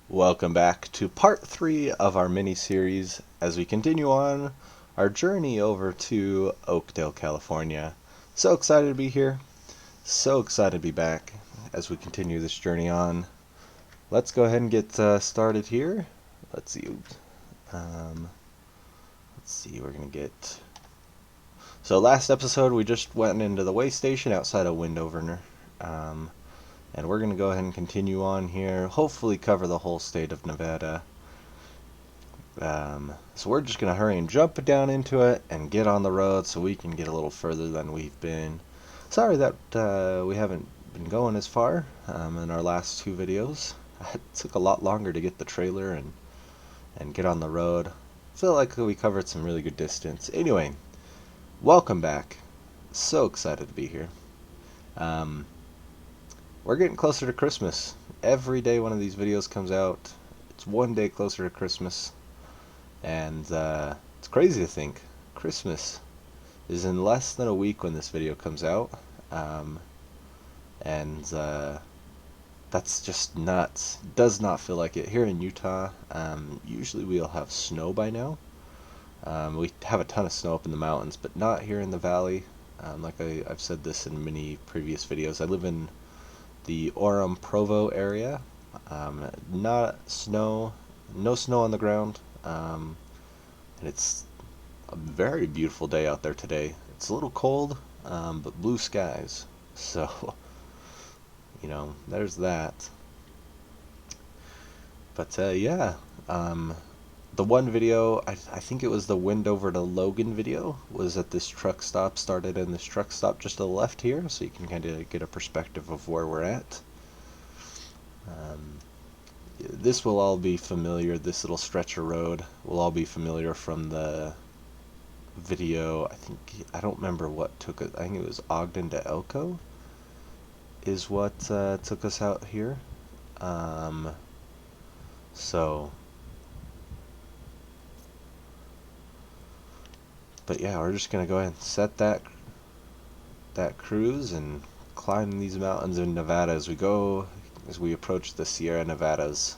Welcome back to part 3 of our mini-series as we continue on our journey over to Oakdale, California. So excited to be here. So excited to be back as we continue this journey on. Let's go ahead and get started here. Let's see. We're going to get... So last episode we just went into the way station outside of Windover. And we're going to go ahead and continue on here, hopefully cover the whole state of Nevada. So we're just going to hurry and jump down into it and get on the road so we can get a little further than we've been. Sorry that we haven't been going as far in our last two videos. It took a lot longer to get the trailer and get on the road. I feel like we covered some really good distance. Anyway, welcome back. So excited to be here. We're getting closer to Christmas. Every day one of these videos comes out, it's one day closer to Christmas. And it's crazy to think Christmas is in less than a week when this video comes out. And that's just nuts. Does not feel like it. Here in Utah, usually we'll have snow by now. We have a ton of snow up in the mountains, but not here in the valley. Like I've said this in many previous videos, I live in the Orem Provo area. Not snow, no snow on the ground, and it's a very beautiful day out there today. It's a little cold, but blue skies, so there's that. But yeah, the one video, I think it was the Windover to Logan video, was at this truck stop, started in this truck stop just to the left here, so you can kind of get a perspective of where we're at. This will all be familiar, this little stretch of road will all be familiar from the video. I don't remember what took it. I think it was Ogden to Elko is what took us out here. But yeah, we're just gonna go ahead and set that cruise and climb these mountains in Nevada as we approach the Sierra Nevadas.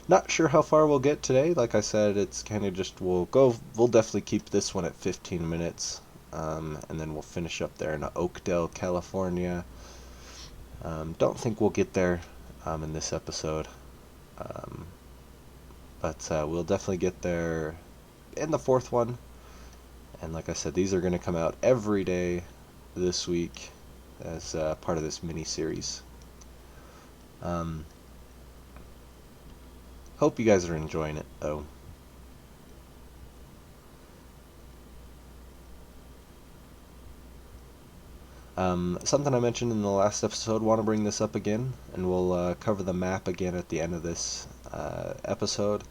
Not sure how far we'll get today. Like I said, it's kind of just we'll definitely keep this one at 15 minutes, and then we'll finish up there in Oakdale, California. Don't think we'll get there in this episode, but we'll definitely get there in the fourth one. And like I said, these are going to come out every day this week as part of this mini-series. Hope you guys are enjoying it, though. Something I mentioned in the last episode, want to bring this up again, and we'll cover the map again at the end of this episode.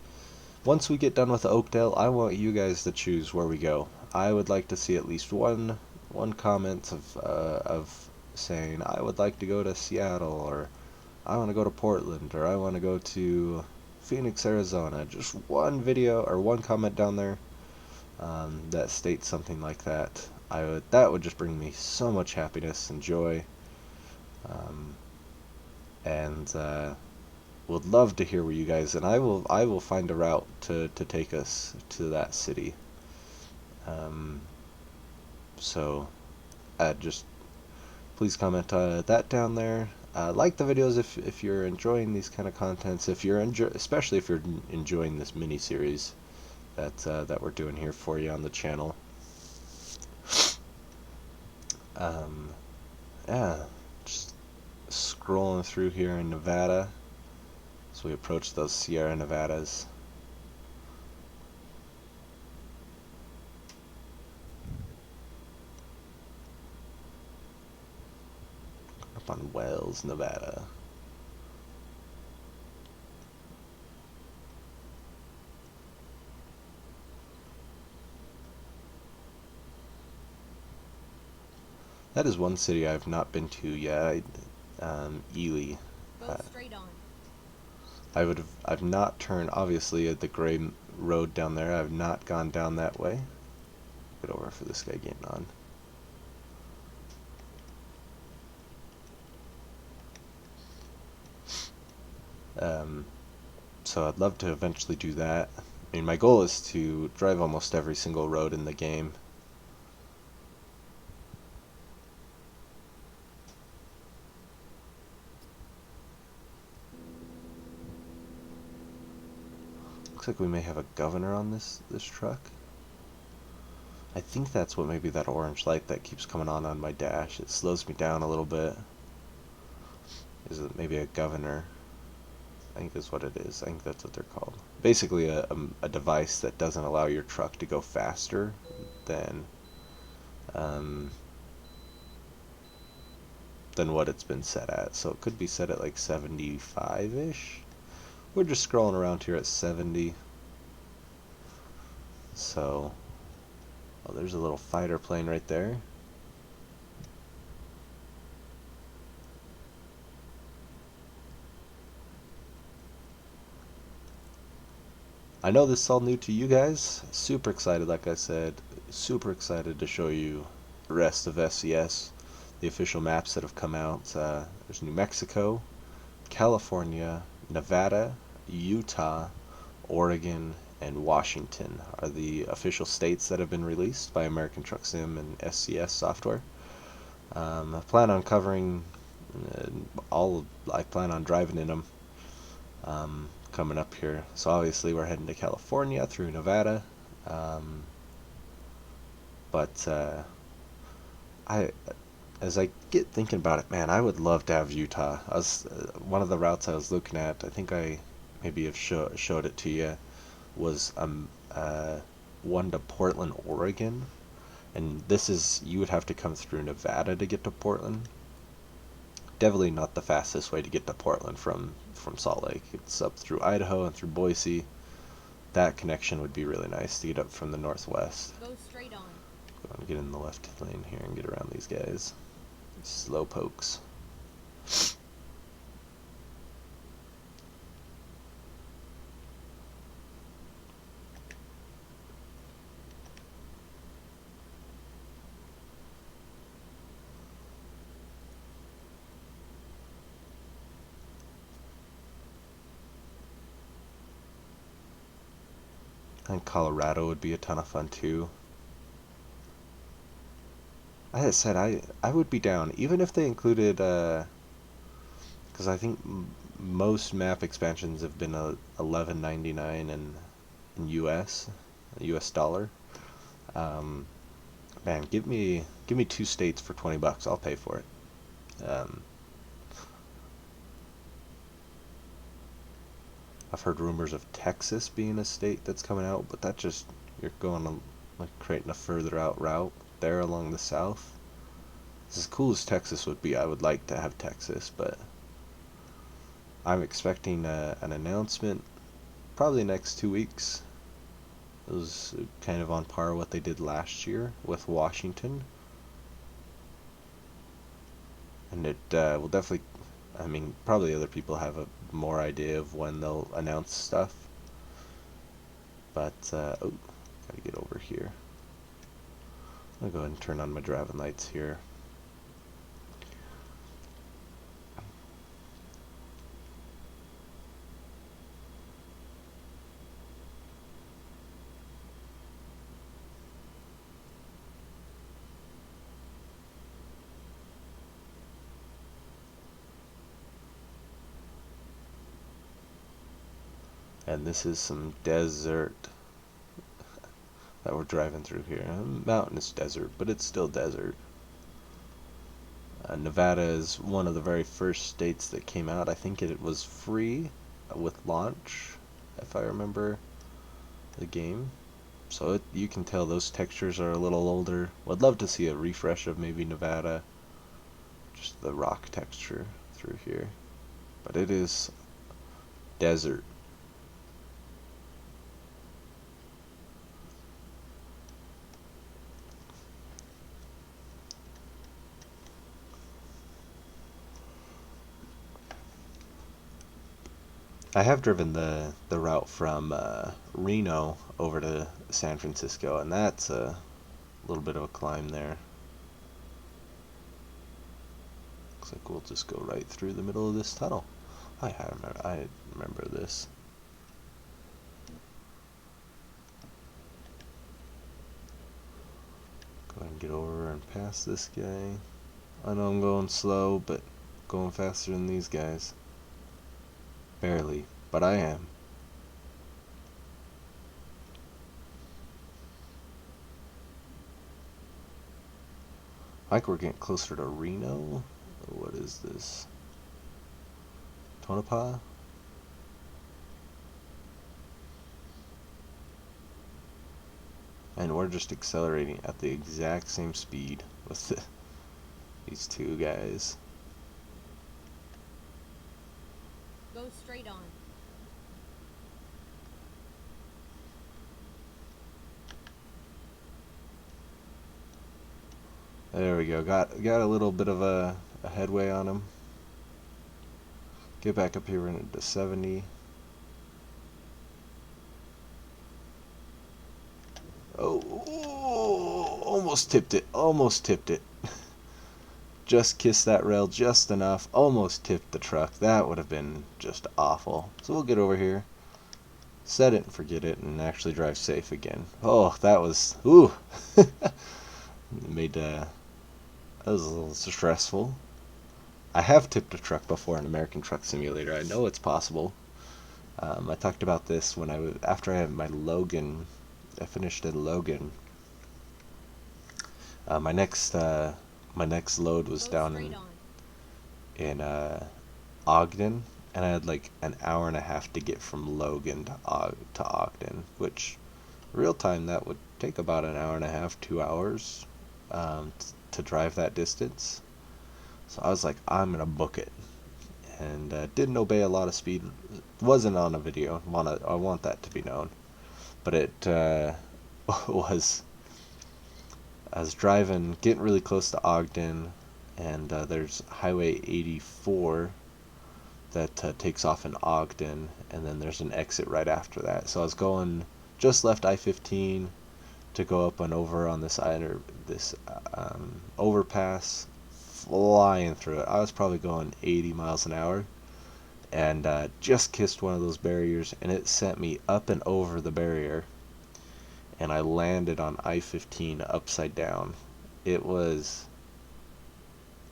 Once we get done with Oakdale, I want you guys to choose where we go. I would like to see at least one comment of saying, I would like to go to Seattle, or I want to go to Portland, or I want to go to Phoenix, Arizona. Just one video or one comment down there that states something like that. That would just bring me so much happiness and joy, and would love to hear where you guys. And I will find a route to take us to that city. So just please comment that down there. Like the videos if you're enjoying these kind of contents. Especially if you're enjoying this mini series that we're doing here for you on the channel. Yeah, just scrolling through here in Nevada as we approach those Sierra Nevadas. Up on Wells, Nevada. That is one city I've not been to yet. Ely. Go straight on. I've not turned, obviously, at the gray road down there. I've not gone down that way. Get over for this guy getting on. So I'd love to eventually do that. I mean, my goal is to drive almost every single road in the game. Looks like we may have a governor on this truck. I think that's what maybe that orange light that keeps coming on my dash. It slows me down a little bit. Is it maybe a governor? I think that's what it is. I think that's what they're called. Basically, a device that doesn't allow your truck to go faster than um, than what it's been set at. So it could be set at like 75-ish. We're just scrolling around here at 70. So, oh, there's a little fighter plane right there. I know this is all new to you guys. Super excited, like I said. Super excited to show you the rest of SCS, the official maps that have come out. There's New Mexico, California, Nevada, Utah, Oregon, and Washington are the official states that have been released by American Truck Sim and SCS software. I plan on covering all. I plan on driving in them coming up here. So obviously we're heading to California through Nevada, um, but I as I get thinking about it, man, I would love to have Utah. I was one of the routes I was looking at. I think I maybe have showed it to you. Was one to Portland, Oregon, and this is you would have to come through Nevada to get to Portland. Definitely not the fastest way to get to Portland from Salt Lake. It's up through Idaho and through Boise. That connection would be really nice to get up from the northwest. Go straight on. Go on, get in the left lane here and get around these guys. Slow pokes. I think Colorado would be a ton of fun too. Like I said, I would be down, even if they included, because I think most map expansions have been 11.99 in US dollar. Um, Man, give me two states for $20. I'll pay for it. I've heard rumors of Texas being a state that's coming out, but that just you're going to like creating a further out route there along the south. As cool as Texas would be, I would like to have Texas, but I'm expecting an announcement probably next 2 weeks. It was kind of on par with what they did last year with Washington, and it will definitely. I mean, probably other people have a more idea of when they'll announce stuff, but oh, gotta get over here. I'll go ahead and turn on my driving lights here. And this is some desert that we're driving through here. Mountainous desert, but it's still desert. Nevada is one of the very first states that came out. I think it was free with launch, if I remember the game. So you can tell those textures are a little older. Would love to see a refresh of maybe Nevada, just the rock texture through here. But it is desert. I have driven the route from Reno over to San Francisco, and that's a little bit of a climb there. Looks like we'll just go right through the middle of this tunnel. I remember this. Go ahead and get over and pass this guy. I know I'm going slow, but going faster than these guys. Barely, but I am. I think we're getting closer to Reno. What is this? Tonopah? And we're just accelerating at the exact same speed with these two guys. Go straight on. There we go. Got a little bit of a headway on him. Get back up here into 70. Oh, almost tipped it. Almost tipped it. Just kissed that rail just enough. Almost tipped the truck. That would have been just awful. So we'll get over here, set it and forget it, and actually drive safe again. Oh, that was, ooh. Made, that was a little stressful. I have tipped a truck before in American Truck Simulator. I know it's possible. I talked about this when after I had my Logan. I finished in Logan. My next load was down in Ogden, and I had like an hour and a half to get from Logan to Ogden, which real time that would take about an hour and a half, 2 hours to drive that distance. So I was like, I'm gonna book it, and didn't obey a lot of speed. Wasn't on a video. I want that to be known, but it was. I was driving, getting really close to Ogden, and there's Highway 84 that takes off in Ogden, and then there's an exit right after that. So I was going, just left I-15 to go up and over on this overpass, flying through it. I was probably going 80 miles an hour, and just kissed one of those barriers, and it sent me up and over the barrier, and I landed on I-15 upside down. It was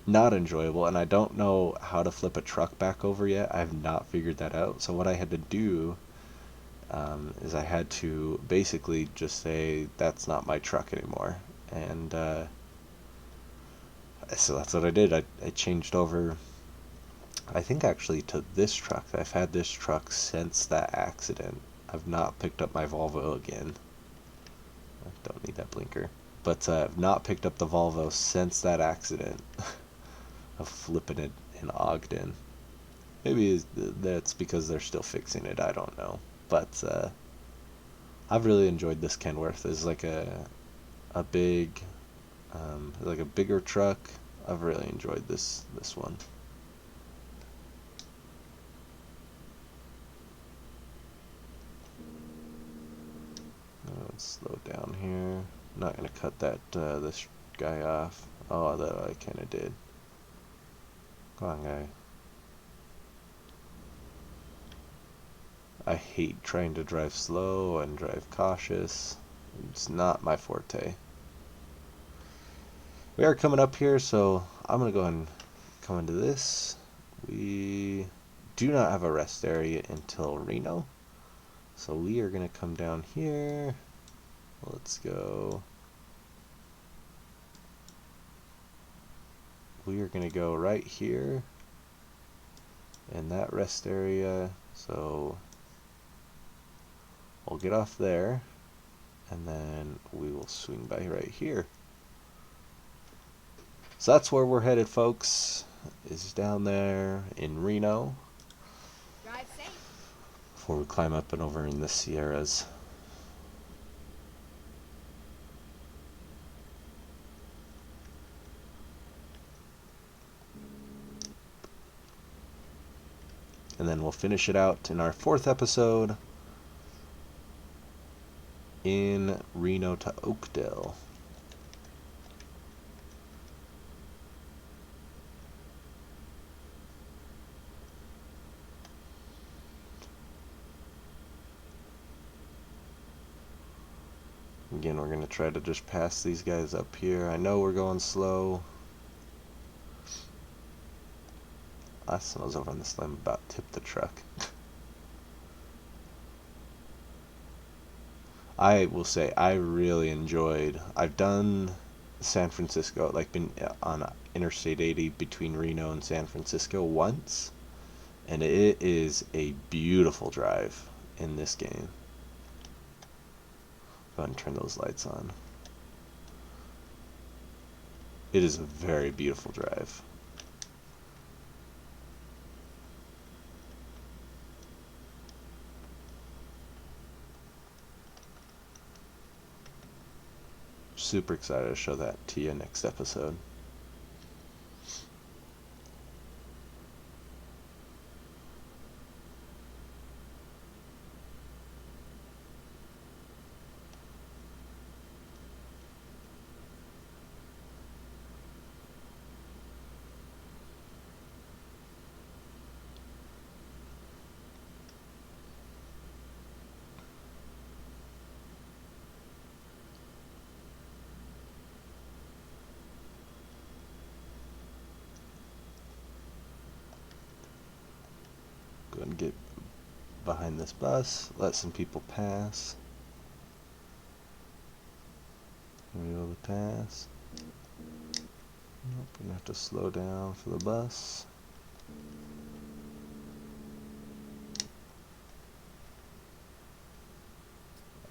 not enjoyable, and I don't know how to flip a truck back over yet. I have not figured that out. So what I had to do is I had to basically just say, that's not my truck anymore. And so that's what I did. I changed over, I think actually, to this truck. I've had this truck since that accident. I've not picked up my Volvo again. I don't need that blinker. But I've not picked up the Volvo since that accident of flipping it in Ogden. Maybe that's because they're still fixing it. I don't know. But I've really enjoyed this Kenworth. It's like a big, like a bigger truck. I've really enjoyed this one. Let's slow down here. I'm not gonna cut that this guy off. Oh, that I kind of did. Come on, guy. I hate trying to drive slow and drive cautious. It's not my forte. We are coming up here, so I'm gonna go and come into this. We do not have a rest area until Reno, so we are gonna come down here. Let's go. We are gonna go right here in that rest area, so we'll get off there, and then we will swing by right here. So that's where we're headed, folks, is down there in Reno. Drive safe. Before we climb up and over in the Sierras. And then we'll finish it out in our 4th episode in Reno to Oakdale. Again, we're going to try to just pass these guys up here. I know we're going slow. Last time I was over on this line, about tipped the truck. I will say I really enjoyed. I've done San Francisco, like been on Interstate 80 between Reno and San Francisco once, and it is a beautiful drive in this game. Go ahead and turn those lights on. It is a very beautiful drive. Super excited to show that to you next episode. Go ahead and get behind this bus, let some people pass. Are we able to pass? Nope, we're gonna have to slow down for the bus.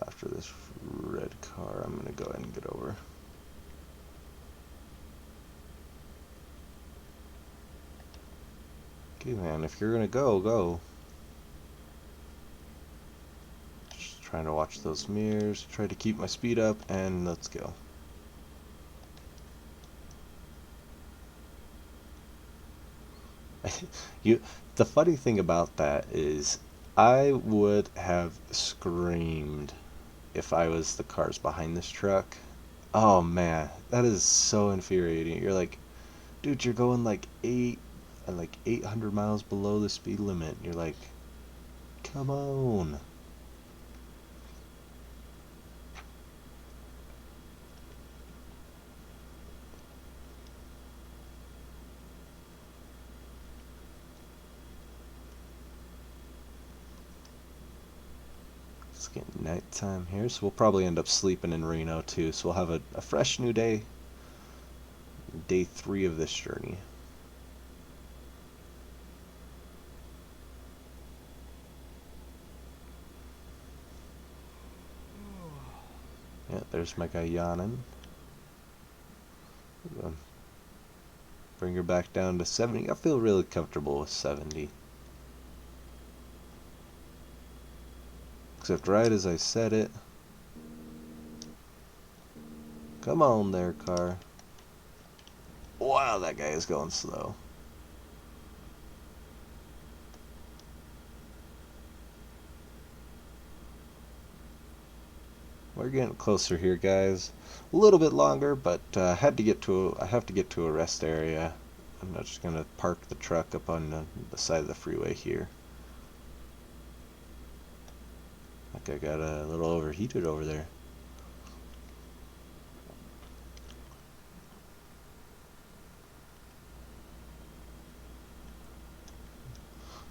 After this red car, I'm gonna go ahead and get over. Okay, man, if you're gonna go, go. Just trying to watch those mirrors, try to keep my speed up, and let's go. You, the funny thing about that is, I would have screamed if I was the cars behind this truck. Oh man, that is so infuriating. You're like, dude, you're going like 800 miles below the speed limit. You're like, come on. It's getting nighttime here, so we'll probably end up sleeping in Reno too. So we'll have a fresh new day, day 3 of this journey. Yeah, there's my guy yawning. Bring her back down to 70. I feel really comfortable with 70. Except right as I said it. Come on there, car. Wow, that guy is going slow. We're getting closer here, guys. A little bit longer, but I have to get to a rest area. I'm not just gonna park the truck up on the side of the freeway here. Like I got a little overheated over there.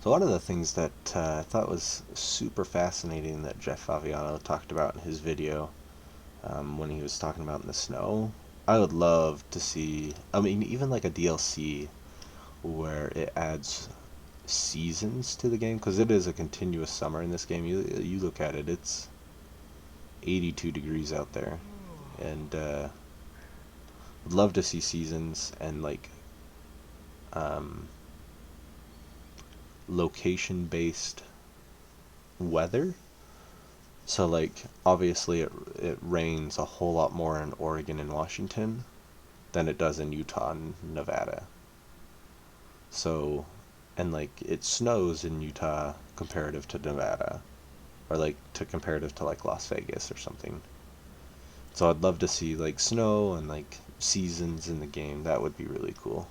So one of the things that I thought was super fascinating that Jeff Favignano talked about in his video when he was talking about in the snow, I would love to see, I mean, even like a DLC where it adds seasons to the game, because it is a continuous summer in this game. You look at it, it's 82 degrees out there, and would love to see seasons and like location based weather. So like obviously it rains a whole lot more in Oregon and Washington than it does in Utah and Nevada. So, and like it snows in Utah comparative to Nevada, or like to comparative to like Las Vegas or something. So I'd love to see like snow and like seasons in the game. That would be really cool.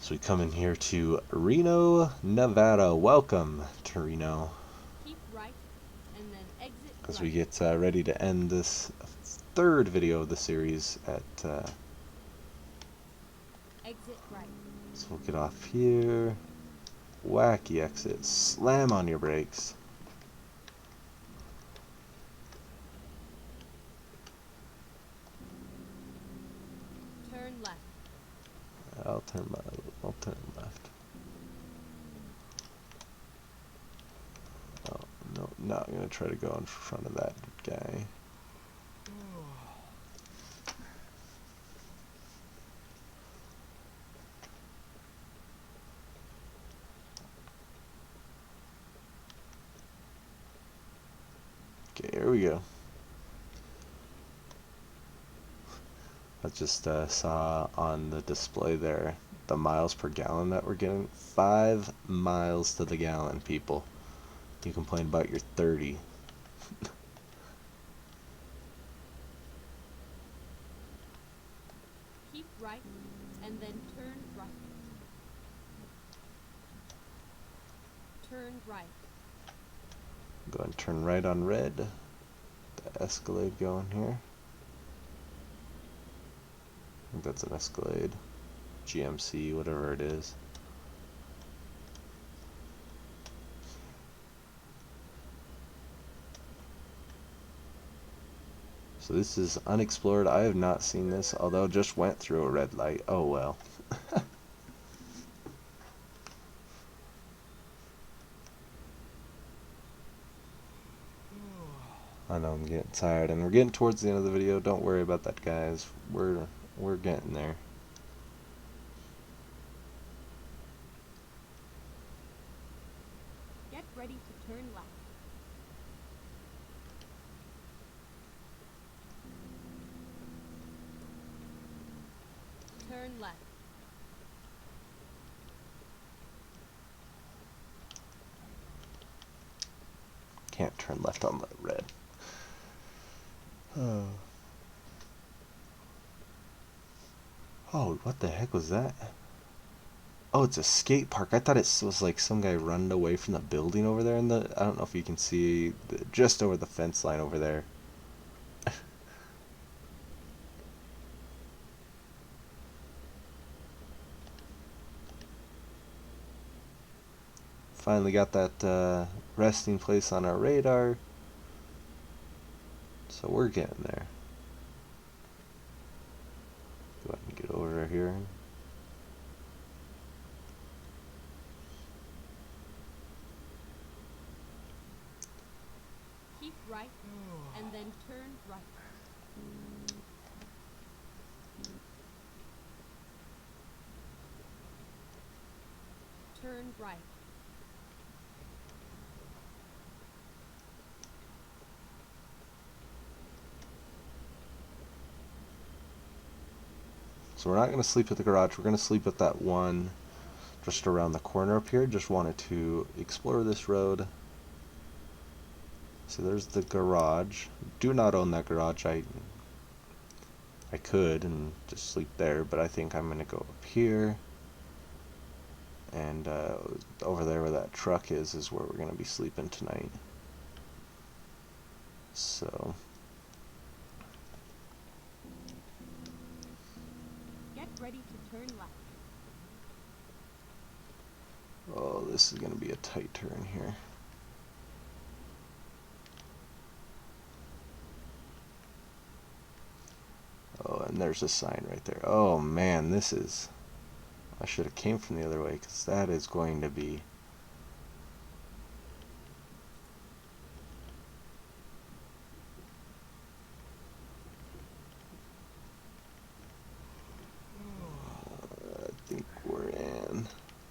So we come in here to Reno, Nevada. Welcome to Reno. Keep right, and as we get ready to end this third video of the series at Exit right. so we'll get off here, wacky exit, slam on your brakes. Turn left. I'll turn left. Oh no, not gonna try to go in front of that guy. Okay, here we go. I just saw on the display there the miles per gallon that we're getting. 5 miles to the gallon, people. You complain about your 30. Keep right and then turn right. Turn right. Go and turn right on red. The Escalade going here. I think that's an Escalade. GMC, whatever it is. So this is unexplored. I have not seen this, although just went through a red light. Oh well. I know I'm getting tired, and we're getting towards the end of the video. Don't worry about that, guys. We're getting there. Get ready to turn left. Turn left. Can't turn left on the red. Oh. Oh, what the heck was that? Oh, it's a skate park. I thought it was like some guy running away from the building over there in the... I don't know if you can see just over the fence line over there. Finally got that resting place on our radar. So we're getting there. Go ahead and get over here. Keep right and then turn right. Turn right. So we're not going to sleep at the garage. We're going to sleep at that one just around the corner up here. Just wanted to explore this road. So there's the garage. Do not own that garage. I could and just sleep there, but I think I'm going to go up here. And over there where that truck is where we're going to be sleeping tonight. So... Get ready to turn left. oh, this is going to be a tight turn here. Oh, and there's a sign right there. Oh man, this is... I should have came from the other way, because that is going to be... I think we're in...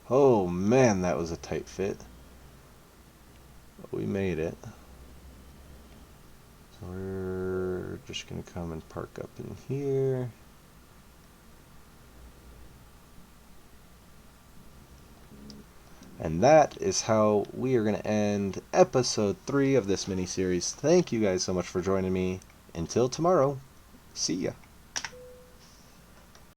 Oh man, that was a tight fit. But we made it. So we're just going to come and park up in here. And that is how we are going to end episode 3 of this mini-series. Thank you guys so much for joining me. Until tomorrow, see ya.